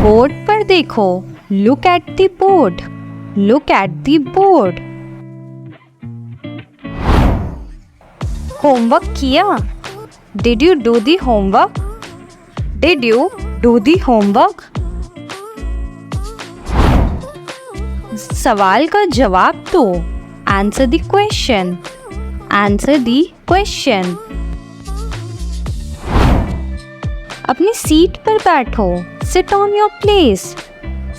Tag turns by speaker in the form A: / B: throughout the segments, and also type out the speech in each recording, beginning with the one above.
A: Board पर देखो। Look at the board. Look at the board. Homework किया? Did you do the homework? Did you do the homework? सवाल का जवाब दो। Answer the question. Answer the question. अपनी seat पर बैठो। Sit on your place.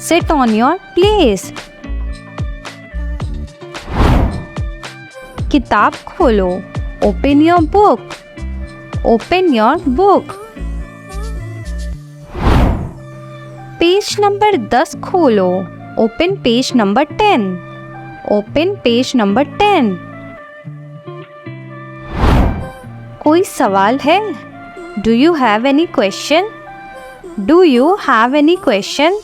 A: Sit on your place. किताब खोलो। Open your book. Open your book. Page number 10 खोलो। Open page number 10। Open page number 10। कोई सवाल है? Do you have any question? Do you have any question?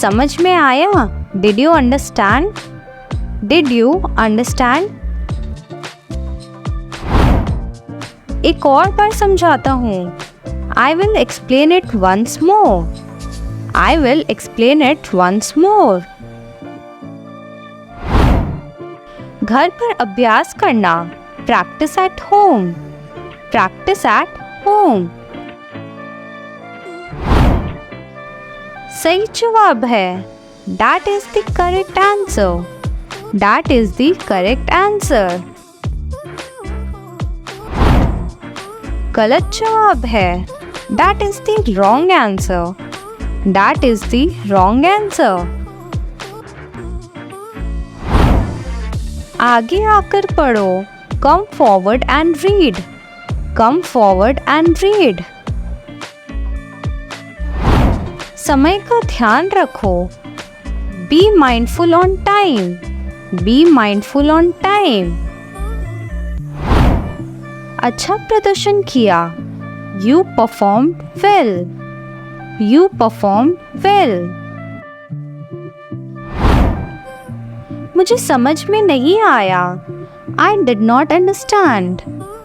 A: समझ में आया? Did you understand? Did you understand? एक और बार समझाता हूँ। I will explain it once more. I will explain it once more. घर पर अभ्यास करना। Practice at home. Practice at home. सही जवाब है। That is the correct answer. That is the correct answer. गलत जवाब है। That is the wrong answer. That is the wrong answer. आगे आकर पढ़ो। Come forward and read. Come forward and read. समय का ध्यान रखो। Be mindful on time. Be mindful on time. अच्छा प्रदर्शन किया। You performed well. You performed well. मुझे समझ में नहीं आया। I did not understand.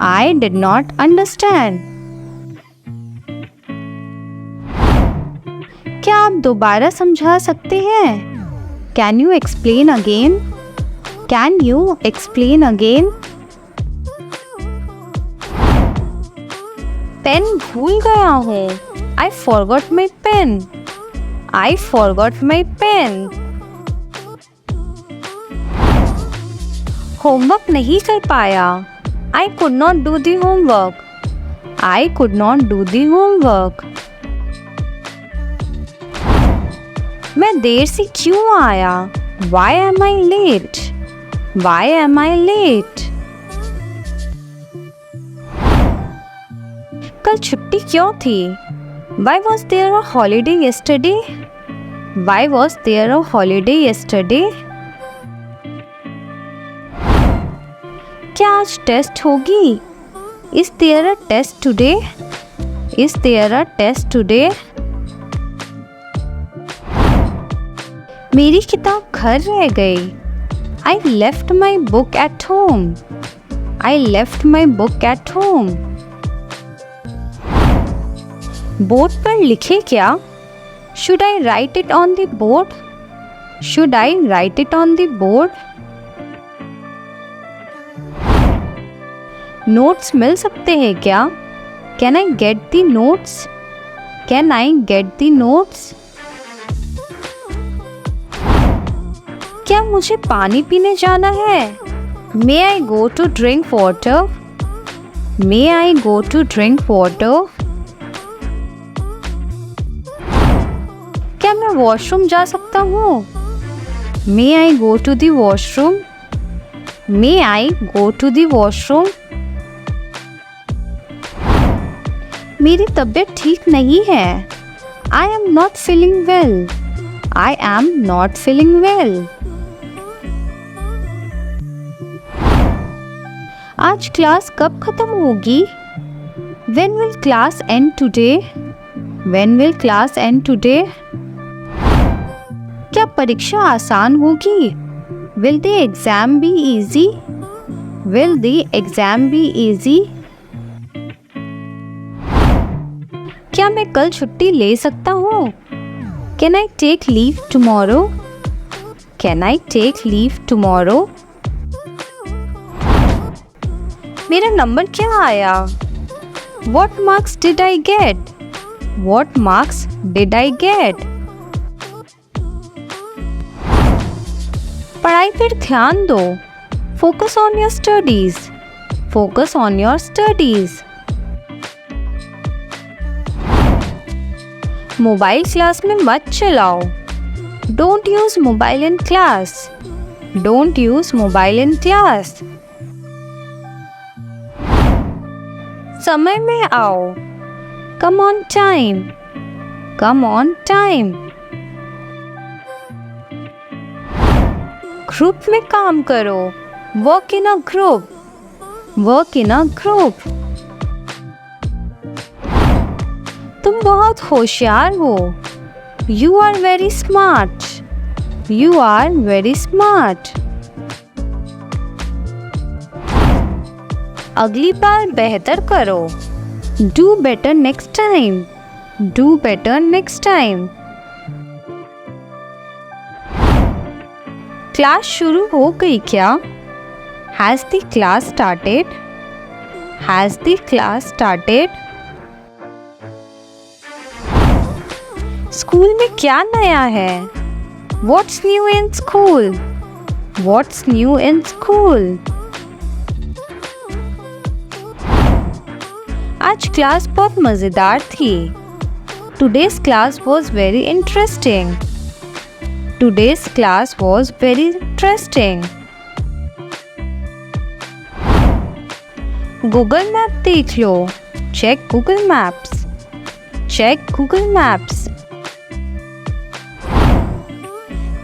A: I did not understand. क्या आप दोबारा समझा सकते हैं? Can you explain again? Can you explain again? Pen भूल गया हूँ। I forgot my pen. I forgot my pen. Homework नहीं कर पाया। I could not do the homework. I could not do the homework. मैं देर से क्यों आया? Why am I late? Why am I late? कल छुट्टी क्यों थी? Why was there a holiday yesterday? Why was there a holiday yesterday? क्या आज टेस्ट होगी? Is there a test today? Is there a test today? मेरी किताब घर रह गई। I left my book at home. I left my book at home. Board पर लिखे क्या? Should I write it on the board? Should I write it on the board? Notes मिल सकते हैं क्या? Can I get the notes? Can I get the notes? क्या मुझे पानी पीने जाना है? May I go to drink water? May I go to drink water? क्या मैं वॉशरूम जा सकता हूँ? May I go to the washroom? May I go to the washroom? मेरी तबीयत ठीक नहीं है। I am not feeling well. I am not feeling well. आज क्लास कब खत्म होगी? When will class end today? When will class end today? क्या परीक्षा आसान होगी? Will the exam be easy? Will the exam be easy? क्या मैं कल छुट्टी ले सकता हूँ? Can I take leave tomorrow? Can I take leave tomorrow? मेरा नंबर क्या आया? What marks did I get? What marks did I get? पढ़ाई पर ध्यान दो. Focus on your studies. Focus on your studies. Mobile class में मत चलाओ. Don't use mobile in class. Don't use mobile in class. समय में आओ. Come on time. Come on time. Group में काम करो. Work in a group. Work in a group. तुम बहुत होशियार हो. You are very smart. You are very smart. अगली बार बेहतर करो. Do better next time. Do better next time. Class शुरू हो गई क्या? Has the class started? Has the class started? School में क्या नया है? What's new in school? What's new in school? आज क्लास बहुत मज़ेदार थी. Today's class was very interesting. Today's class was very interesting. Google Map देख लो. Check Google Maps. Check Google Maps.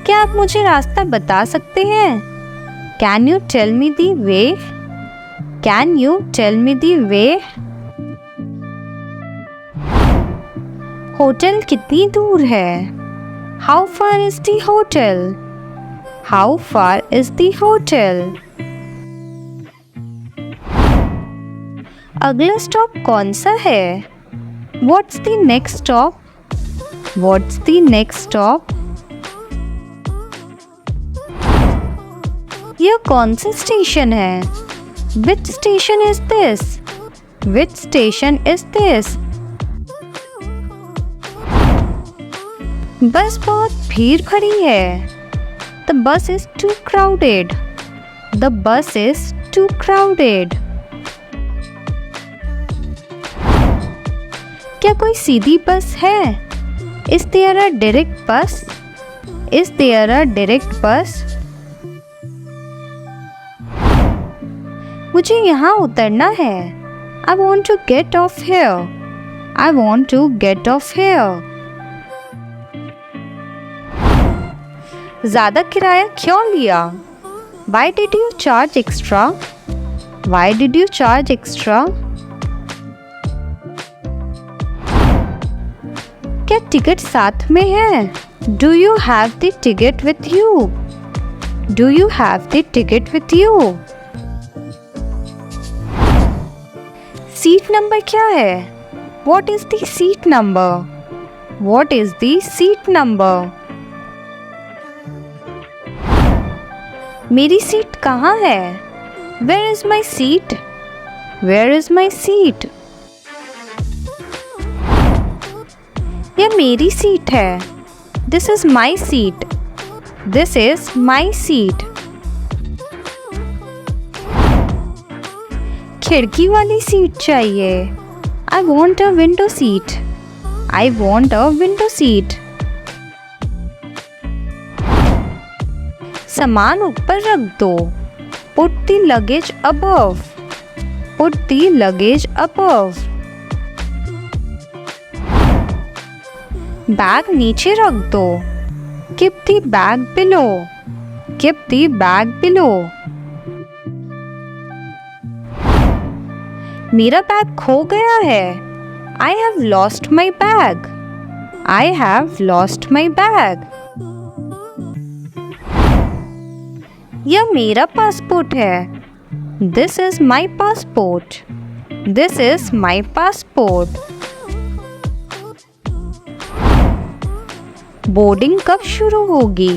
A: क्या आप मुझे रास्ता बता सकते हैं? Can you tell me the way? Can you tell me the way? Hotel कितनी दूर है? How far is the hotel? How far is the hotel? अगला स्टॉप कौन सा है? What's the next stop? What's the next stop? यह कौन सा स्टेशन है? Which station is this? Which station is this? बस बहुत भीड़ भरी है. The bus is too crowded. The bus is too crowded. क्या कोई सीधी बस है? Is there a direct bus? Is there a direct bus? मुझे यहाँ उतरना है. I want to get off here. I want to get off here. ज़्यादा किराया क्यों लिया? Why did you charge extra? Why did you charge extra? क्या ticket साथ में है? Do you have the ticket with you? Do you have the ticket with you? Seat number क्या है? What is the seat number? What is the seat number? मेरी seat कहाँ है? Where is my seat? Where is my seat? यह मेरी seat है. This is my seat. This is my seat. खिड़की वाली सीट चाहिए. I want a window seat. I want a window seat. सामान ऊपर रख दो. Put the luggage above. Put the luggage above. Bag नीचे रख दो. Keep the bag below. Keep the bag below. मेरा बैग खो गया है. I have lost my bag. I have lost my bag. यह मेरा पासपोर्ट है. This is my passport. This is my passport. Boarding कब शुरू होगी?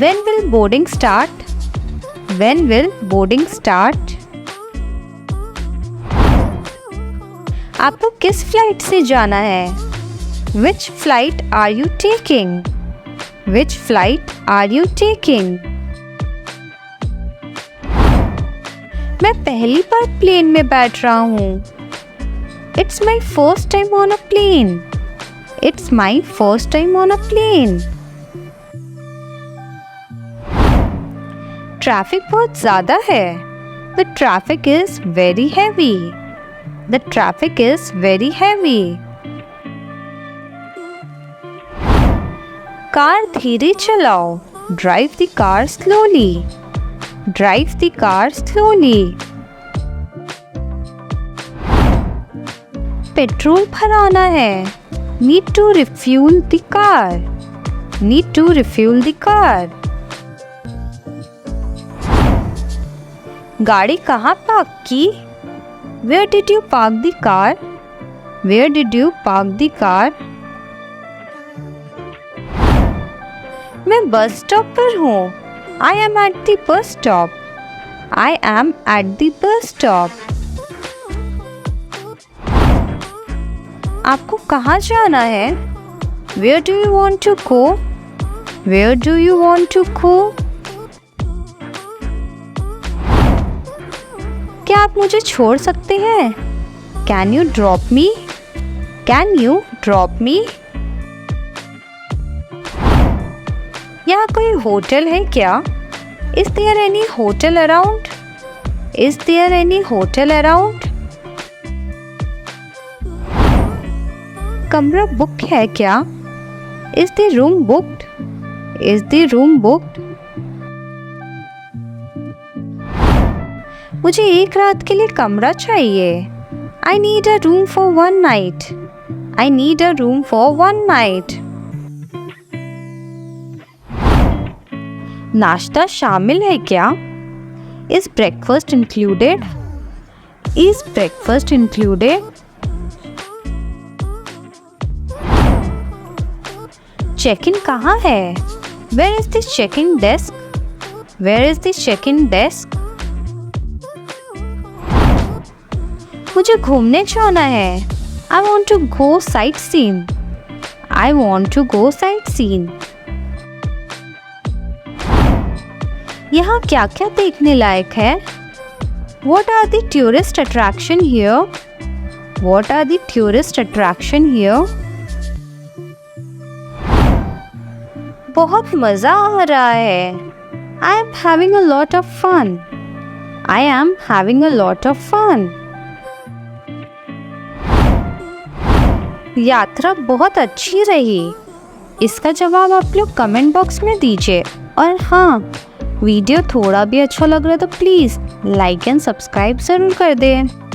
A: When will boarding start? When will boarding start? आपको किस फ्लाइट से जाना है? Which flight are you taking? Which flight are you taking? मैं पहली बार प्लेन में बैठ रहा हूँ। It's my first time on a plane. It's my first time on a plane. Traffic बहुत ज़्यादा है। The traffic is very heavy. The traffic is very heavy. Car धीरे चलाओ। Drive the car slowly. Drive the car slowly. Petrol भराना है। Need to refuel the car. Need to refuel the car. गाड़ी कहाँ park की? Where did you park the car? Where did you park the car? मैं bus stop पर हूँ। I am at the bus stop. I am at the bus stop. आपको कहाँ जाना है? Where do you want to go? Where do you want to go? क्या आप मुझे छोड़ सकते हैं? Can you drop me? Can you drop me? यहाँ कोई होटल है क्या? Is there any hotel around? Is there any hotel around? कमरा बुक है क्या? Is the room booked? Is the room booked? मुझे एक रात के लिए कमरा चाहिए। I need a room for one night. I need a room for one night. नाश्ता शामिल है क्या? Is breakfast included? Is breakfast included? Check-in कहाँ है? Where is the check-in desk? Where is the check-in desk? मुझे घूमने जाना है। I want to go sightseeing. I want to go sightseeing. यहाँ क्या क्या देखने लायक है? What are the tourist attraction here? What are the tourist attraction here? बहुत मज़ा आ रहा है। I am having a lot of fun. I am having a lot of fun. यात्रा बहुत अच्छी रही। इसका जवाब आप लोग कमेंट बॉक्स में दीजिए। और हाँ, वीडियो थोड़ा भी अच्छा लग रहा है तो प्लीज़ लाइक एंड सब्सक्राइब ज़रूर कर दें।